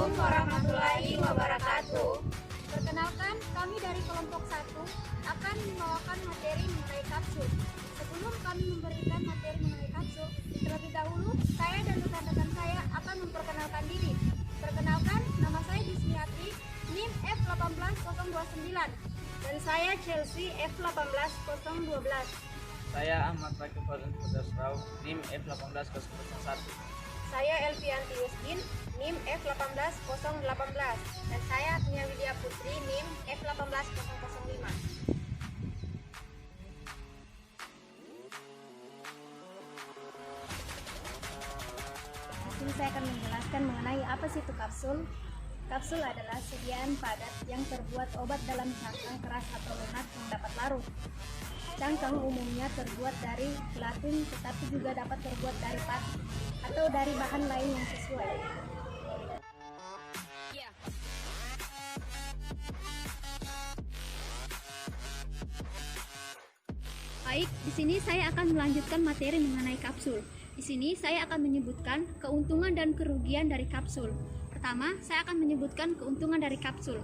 Assalamualaikum warahmatullahi wabarakatuh. Perkenalkan, kami dari kelompok 1 akan membawakan materi mengenai kapsul. Sebelum kami memberikan materi mengenai kapsul, terlebih dahulu saya dan rekan-rekan saya akan memperkenalkan diri. Perkenalkan, nama saya Dismiati, NIM F18029, dan saya Chelsea F18012. Saya Ahmad Fakih Fauzan Pudasrau, NIM F18001. Saya Elvianti Yusdin, NIM F18018, dan saya Agnia Widya Putri, NIM F18005. Di sini saya akan menjelaskan mengenai apa sih itu kapsul. Kapsul adalah sediaan padat yang terbuat obat dalam cangkang keras atau lunak yang dapat larut. Cangkang umumnya terbuat dari gelatin, tetapi juga dapat terbuat dari pati atau dari bahan lain yang sesuai. Baik, di sini saya akan melanjutkan materi mengenai kapsul. Di sini saya akan menyebutkan keuntungan dan kerugian dari kapsul. Pertama, saya akan menyebutkan keuntungan dari kapsul.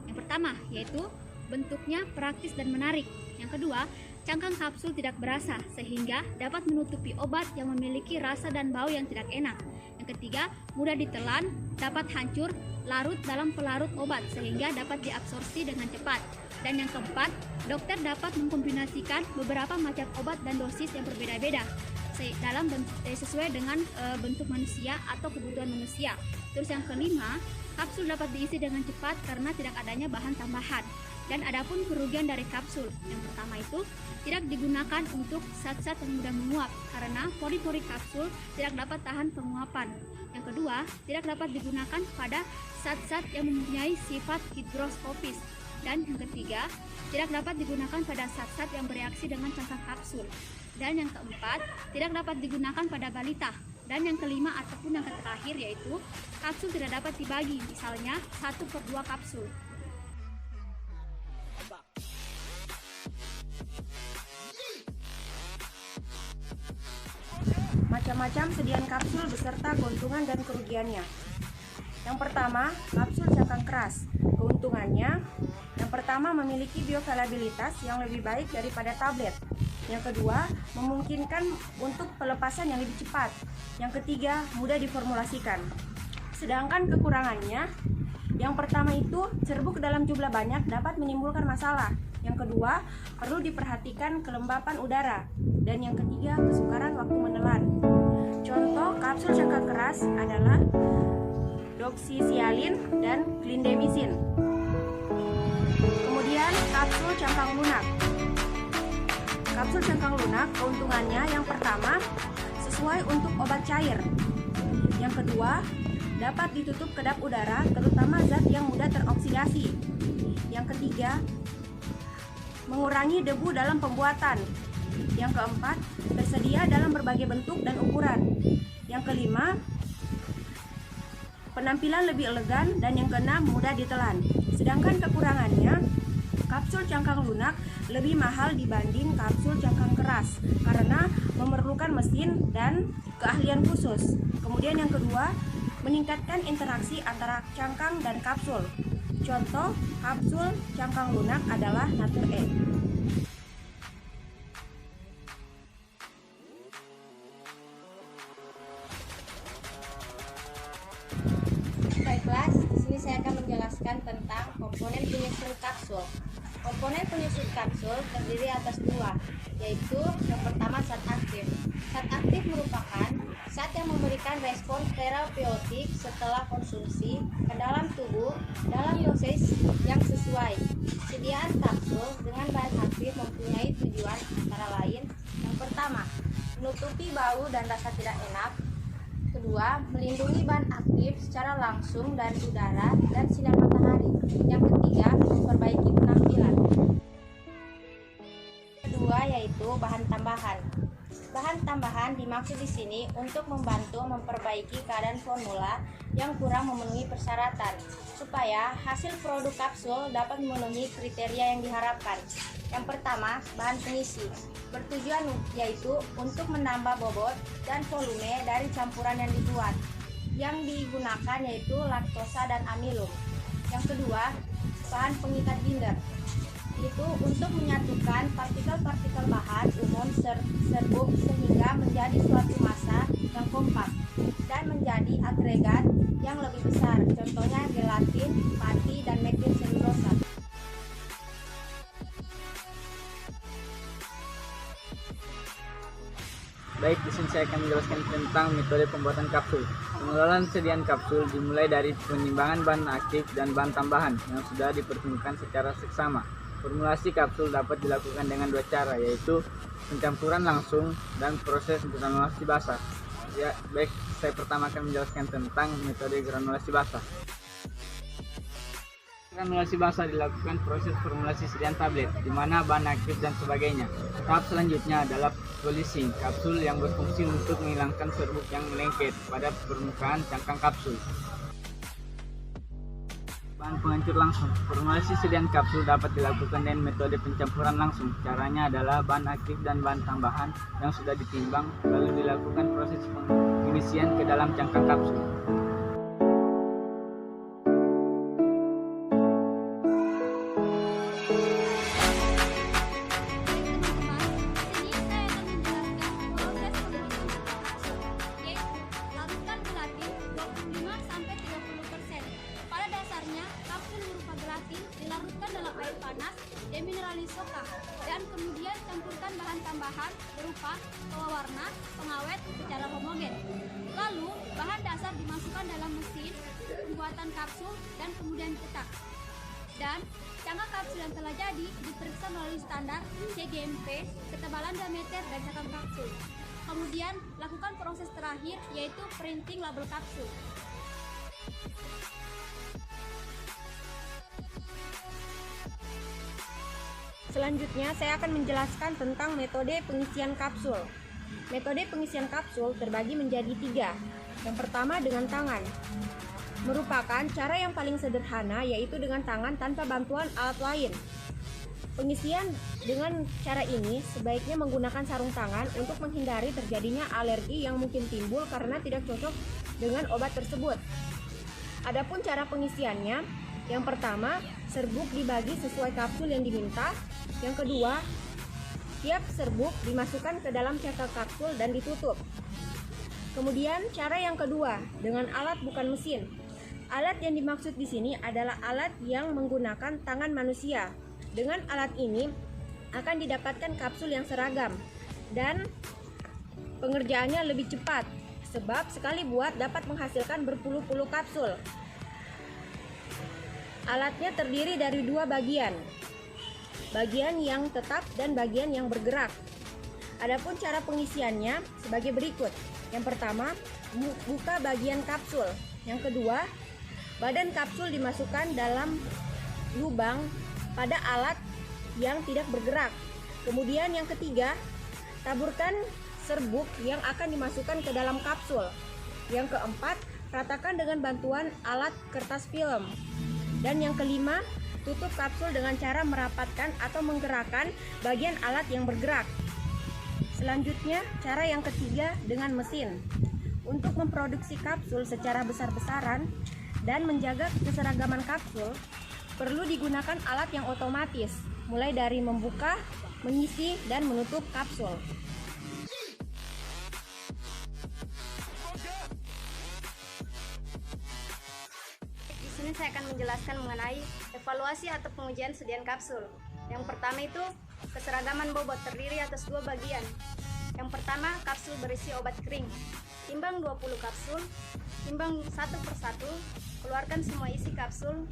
Yang pertama, yaitu bentuknya praktis dan menarik. Yang kedua, cangkang kapsul tidak berasa sehingga dapat menutupi obat yang memiliki rasa dan bau yang tidak enak. Yang ketiga, mudah ditelan, dapat hancur, larut dalam pelarut obat sehingga dapat diabsorpsi dengan cepat. Dan yang keempat, dokter dapat mengkombinasikan beberapa macam obat dan dosis yang berbeda-beda sesuai dengan bentuk manusia atau kebutuhan manusia. Terus yang kelima, kapsul dapat diisi dengan cepat karena tidak adanya bahan tambahan. Dan adapun kerugian dari kapsul, yang pertama itu tidak digunakan untuk zat-zat yang mudah menguap karena pori-pori kapsul tidak dapat tahan penguapan. Yang kedua, tidak dapat digunakan pada zat-zat yang mempunyai sifat higroskopis. Dan yang ketiga, tidak dapat digunakan pada zat-zat yang bereaksi dengan cangkang kapsul. Dan yang keempat, tidak dapat digunakan pada balita. Dan yang kelima ataupun yang terakhir yaitu kapsul tidak dapat dibagi, misalnya 1/2 kapsul. Macam-macam sediaan kapsul beserta keuntungan dan kerugiannya. Yang pertama, kapsul cangkang keras. Keuntungannya, yang pertama memiliki bioavailabilitas yang lebih baik daripada tablet. Yang kedua, memungkinkan untuk pelepasan yang lebih cepat. Yang ketiga, mudah diformulasikan. Sedangkan kekurangannya, yang pertama itu serbuk dalam jumlah banyak dapat menimbulkan masalah. Yang kedua, perlu diperhatikan kelembapan udara. Dan yang ketiga, kesukaran waktu menelan. Contoh kapsul cangkang keras adalah doxycycline dan clindamycin. Kemudian kapsul cangkang lunak. Kapsul cangkang lunak keuntungannya yang pertama sesuai untuk obat cair. Yang kedua, dapat ditutup kedap udara terutama zat yang mudah teroksidasi. Yang ketiga, mengurangi debu dalam pembuatan. Yang keempat, tersedia dalam berbagai bentuk dan ukuran. Yang kelima, penampilan lebih elegan, dan yang keenam, mudah ditelan. Sedangkan kekurangannya, kapsul cangkang lunak lebih mahal dibanding kapsul cangkang keras karena memerlukan mesin dan keahlian khusus. Kemudian yang kedua, meningkatkan interaksi antara cangkang dan kapsul. Contoh kapsul cangkang lunak adalah Natur E. Baiklah, di sini saya akan menjelaskan tentang komponen penyusun kapsul. Komponen penyusun kapsul terdiri atas dua, yaitu yang pertama zat aktif. Zat aktif merupakan zat yang memberikan respons terapeutik setelah konsumsi ke dalam tubuh dalam dosis yang sesuai. Sediaan kapsul dengan bahan aktif mempunyai tujuan antara lain: yang pertama, menutupi bau dan rasa tidak enak. Kedua, melindungi bahan aktif secara langsung dari udara dan sinar matahari. Yang ketiga, memperbaiki penampilan. Kedua yaitu bahan tambahan. Bahan tambahan dimaksud di sini untuk membantu memperbaiki keadaan formula yang kurang memenuhi persyaratan, supaya hasil produk kapsul dapat memenuhi kriteria yang diharapkan. Yang pertama, bahan pengisi. Bertujuan yaitu untuk menambah bobot dan volume dari campuran yang dibuat. yang digunakan yaitu laktosa dan amilum. Yang kedua, bahan pengikat binder. Itu untuk menyatukan partikel-partikel bahan umum serbuk sehingga menjadi suatu massa yang kompak dan menjadi agregat yang lebih besar. Contohnya gelatin, pati, dan metil selulosa. Baik, di sini saya akan menjelaskan tentang metode pembuatan kapsul. Pengelolaan sediaan kapsul dimulai dari penimbangan bahan aktif dan bahan tambahan yang sudah dipertemukan secara seksama. Formulasi kapsul dapat dilakukan dengan dua cara, yaitu pencampuran langsung dan proses granulasi basah. Ya, baik, saya pertama akan menjelaskan tentang metode granulasi basah. Granulasi basah dilakukan proses formulasi sediaan tablet, di mana bahan aktif dan sebagainya. Tahap selanjutnya adalah polishing kapsul yang berfungsi untuk menghilangkan serbuk yang melengket pada permukaan cangkang kapsul. Bahan penghancur langsung. Formulasi sediaan kapsul dapat dilakukan dengan metode pencampuran langsung. Caranya adalah bahan aktif dan bahan tambahan yang sudah ditimbang, lalu dilakukan proses pengisian ke dalam cangkang kapsul. Dilarutkan dalam air panas, demineralisokan, dan kemudian campurkan bahan tambahan berupa pewarna, pengawet secara homogen. Lalu, bahan dasar dimasukkan dalam mesin pembuatan kapsul dan kemudian cetak. Dan cangkang kapsul yang telah jadi diperiksa melalui standar CGMP, ketebalan diameter dan cangkang kapsul. Kemudian, lakukan proses terakhir yaitu printing label kapsul. Selanjutnya, saya akan menjelaskan tentang metode pengisian kapsul. Metode pengisian kapsul terbagi menjadi 3. Yang pertama dengan tangan. Merupakan cara yang paling sederhana, yaitu dengan tangan tanpa bantuan alat lain. Pengisian dengan cara ini sebaiknya menggunakan sarung tangan untuk menghindari terjadinya alergi yang mungkin timbul karena tidak cocok dengan obat tersebut. Adapun cara pengisiannya, yang pertama, serbuk dibagi sesuai kapsul yang diminta. Yang kedua, tiap serbuk dimasukkan ke dalam cangkang kapsul dan ditutup. Kemudian, cara yang kedua, dengan alat bukan mesin. Alat yang dimaksud di sini adalah alat yang menggunakan tangan manusia. Dengan alat ini akan didapatkan kapsul yang seragam dan pengerjaannya lebih cepat, sebab sekali buat dapat menghasilkan berpuluh-puluh kapsul. Alatnya terdiri dari 2 bagian, bagian yang tetap dan bagian yang bergerak. Adapun cara pengisiannya sebagai berikut. Yang pertama, buka bagian kapsul. Yang kedua, badan kapsul dimasukkan dalam lubang pada alat yang tidak bergerak. Kemudian yang ketiga, taburkan serbuk yang akan dimasukkan ke dalam kapsul. Yang keempat, ratakan dengan bantuan alat kertas film. Dan yang kelima, tutup kapsul dengan cara merapatkan atau menggerakkan bagian alat yang bergerak. Selanjutnya, cara yang ketiga dengan mesin. Untuk memproduksi kapsul secara besar-besaran dan menjaga keseragaman kapsul, perlu digunakan alat yang otomatis, mulai dari membuka, mengisi, dan menutup kapsul. Di sini saya akan menjelaskan mengenai evaluasi atau pengujian sediaan kapsul. Yang pertama itu keseragaman bobot terdiri atas 2 bagian. Yang pertama, kapsul berisi obat kering. Timbang 20 kapsul, timbang satu persatu, keluarkan semua isi kapsul.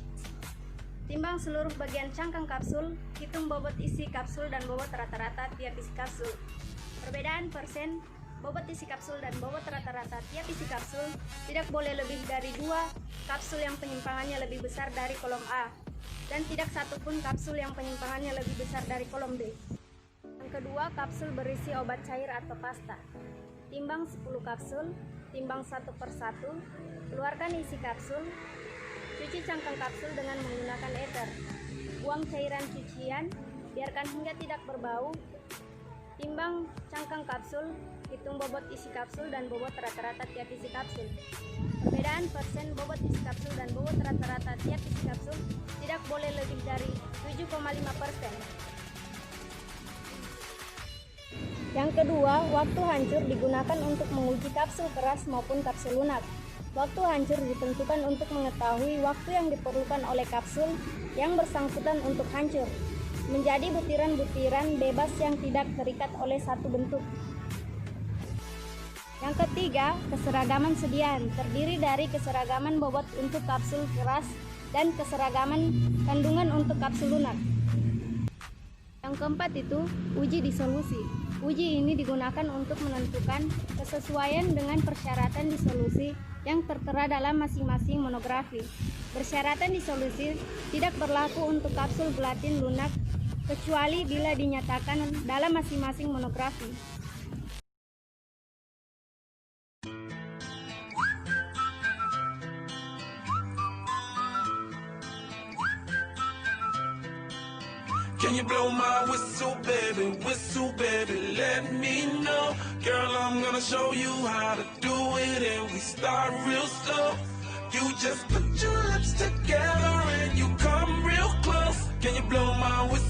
Timbang seluruh bagian cangkang kapsul, hitung bobot isi kapsul dan bobot rata-rata tiap isi kapsul. Perbedaan persen bobot isi kapsul dan bobot rata-rata tiap isi kapsul tidak boleh lebih dari 2 kapsul yang penyimpangannya lebih besar dari kolom A, dan tidak satupun kapsul yang penyimpangannya lebih besar dari kolom B. Yang kedua, kapsul berisi obat cair atau pasta. Timbang 10 kapsul, timbang satu persatu, keluarkan isi kapsul, cuci cangkang kapsul dengan menggunakan ether. Buang cairan cucian, biarkan hingga tidak berbau, Timbang cangkang kapsul, hitung bobot isi kapsul dan bobot rata-rata tiap isi kapsul. Perbedaan persen bobot isi kapsul dan bobot rata-rata tiap isi kapsul tidak boleh lebih dari 7,5%. Yang kedua, waktu hancur digunakan untuk menguji kapsul keras maupun kapsul lunak. Waktu hancur ditentukan untuk mengetahui waktu yang diperlukan oleh kapsul yang bersangkutan untuk hancur menjadi butiran-butiran bebas yang tidak terikat oleh satu bentuk. Yang ketiga, keseragaman sediaan terdiri dari keseragaman bobot untuk kapsul keras dan keseragaman kandungan untuk kapsul lunak. Yang keempat itu uji disolusi. Uji ini digunakan untuk menentukan kesesuaian dengan persyaratan disolusi yang tertera dalam masing-masing monografi. Persyaratan disolusi tidak berlaku untuk kapsul gelatin lunak kecuali bila dinyatakan dalam masing-masing monografi. Can you blow my whistle, baby, let me know. Girl, I'm gonna show you how to do it, and we start real slow. You just put your lips together and you come real close. Can you blow my whistle?